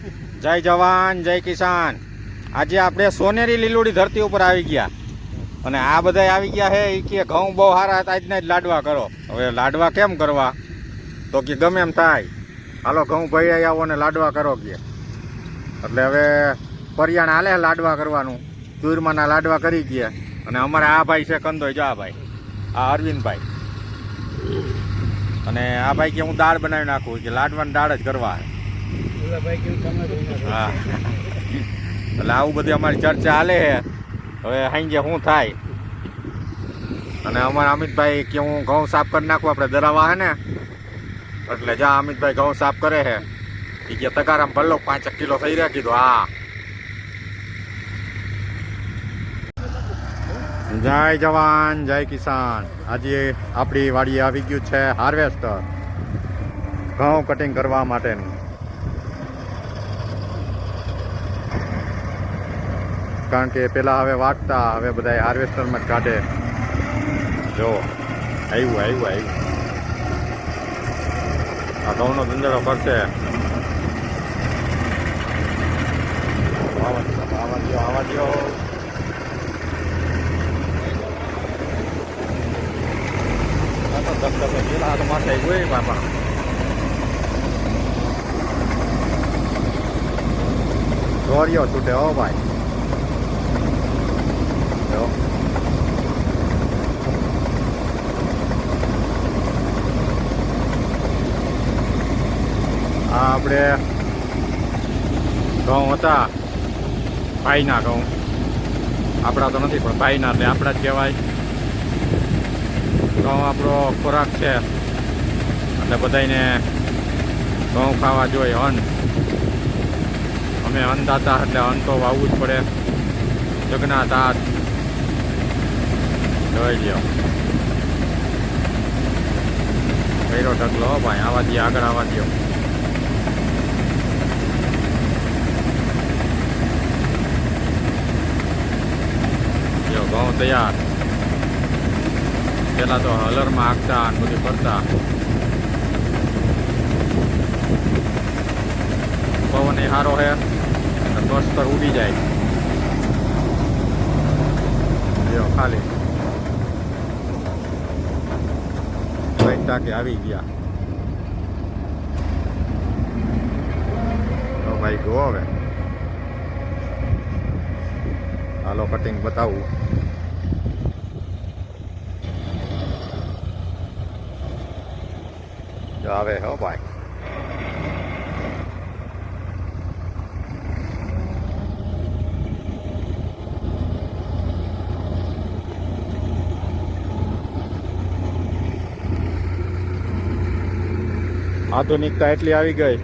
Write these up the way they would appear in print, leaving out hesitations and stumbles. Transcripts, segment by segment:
જય જવાન જય કિસાન। આજે આપણે સોનેરી લીલોડી ધરતી ઉપર આવી ગયા અને આ બધા આવી ગયા હે એ કે ઘઉં બહુ સારા હતા, આજના જ લાડવા કરો। હવે લાડવા કેમ કરવા તો કે ગમે એમ થાય, હાલો ઘઉં ભૈયા આવો ને લાડવા કરો કે। એટલે હવે પરિયાણ હાલે લાડવા કરવાનું, ચૂરમાના લાડવા કરી ગયા। અને અમારે આ ભાઈ છે કંદોઈ, જો આ ભાઈ, આ અરવિંદભાઈ, અને આ ભાઈ કે હું દાળ બનાવી નાખું કે લાડવાની દાળ જ કરવા। હા, એટલે આવું બધી અમારી ચર્ચા હાલે છે। હવે સાંજે શું થાય, અને અમારા અમિતભાઈ કે હું ઘઉં સાફ કરી નાખું, આપણે દરાવા હે ને, એટલે જા અમિતભાઈ ઘઉં સાફ કરે છે। એ કે તગારામ ભરલો 5 કિલો થઈ રહ્યા, કીધું હા। જય જવાન જય કિસાન। આજે આપણી વાડીએ આવી ગયું છે હાર્વેસ્ટર, ઘઉં કટિંગ કરવા માટેનું। કારણ કે પેલા હવે વાટતા, હવે બધા હાર્વેસ્ટરમાં જ કાઢે। જો આવ્યું આ ઘઉંનો ધંધો કરશે। આવા દો પેલા તો માથે ગઈ બાપા। દોર્યો છૂટે હો ભાઈ। આ આપણે ઘઉં હતા ભાઈના ઘઉં, આપણા તો નથી પણ ભાઈના એટલે આપણા જ કહેવાય। ઘઉં આપણો ખોરાક છે એટલે બધાને ઘઉં ખાવા જોઈએ। અન્ન, અમે અન્નદાતા એટલે અન્ન તો વાવવું જ પડે। જગના દાંત જોઈ લ્યો, કર્યો ઢગલો ભાઈ। આવા દે, આગળ આવવા દો। ઘઉં તૈયાર। પેલા તો હલરમાં હાંકતા અને બધું કરતા। પવન એ સારો છે, બસ પર ઉડી જાય। જો ખાલી ટાંકી આવી ગયા તો ભાઈ ગો। હવે હાલો કટિંગ બતાવું। આવે હો ભાઈ, આધુનિકતા એટલી આવી ગઈ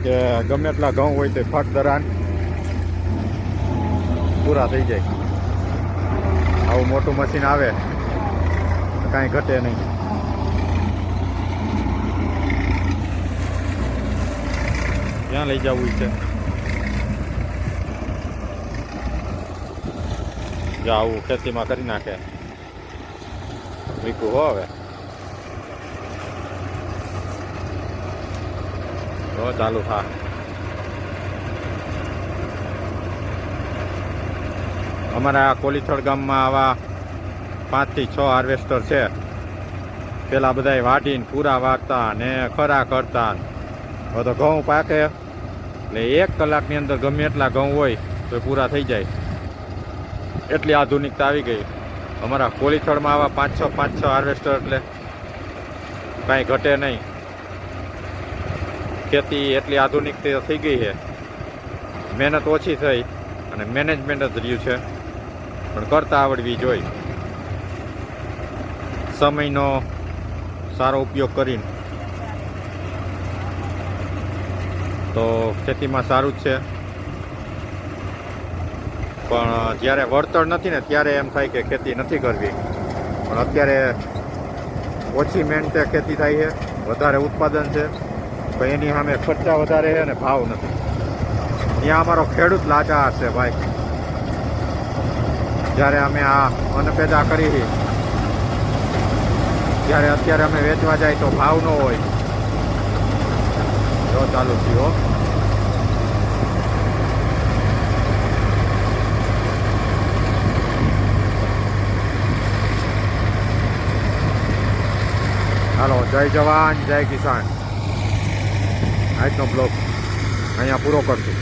કે ગમે એટલા ઘઉં હોય તો ફટ દરાન પૂરા થઈ જાય। આવું મોટું મશીન આવે તો કાંઈ ઘટે નહીં। ક્યાં લઈ જવું છે, જો આવું ખેતીમાં કરી નાખે વીકું હો। હવે તો ચાલુ થા। અમારા કોલીથળ ગામમાં આવા 5 થી 6 હાર્વેસ્ટર છે। પેલા બધા વાટીને પૂરા વાટતા ને ખરા કરતા। હવે તો ઘઉં પાકે એટલે 1 કલાકની અંદર ગમે એટલા ઘઉં હોય તો પૂરા થઈ જાય। એટલી આધુનિકતા આવી ગઈ। અમારા કોલીથળમાં આવા 5-6 હાર્વેસ્ટર એટલે કાંઈ ઘટે નહીં। ખેતી એટલી આધુનિક થઈ ગઈ છે, મહેનત ઓછી થઈ અને મેનેજમેન્ટ જ રહ્યું છે, પણ કરતા આવડવી જોઈએ। સમયનો સારો ઉપયોગ કરીને તો ખેતીમાં સારું જ છે। પણ જ્યારે વળતર નથી ને ત્યારે એમ થાય કે ખેતી નથી કરવી। પણ અત્યારે ઓછી મહેનતે ખેતી થાય છે, વધારે ઉત્પાદન છે, પણ એની સામે ખર્ચા વધારે છે અને ભાવ નથી। ત્યાં અમારો ખેડૂત લાચાર છે ભાઈ। જ્યારે અમે આ અન્ન પેદા કરી, ત્યારે અત્યારે અમે વેચવા જાય તો ભાવ ન હોય। જો ચાલુ થયો હાલો, જય જવાન જય કિસાન. આજનો બ્લોગ અહીંયા પૂરો કરશું.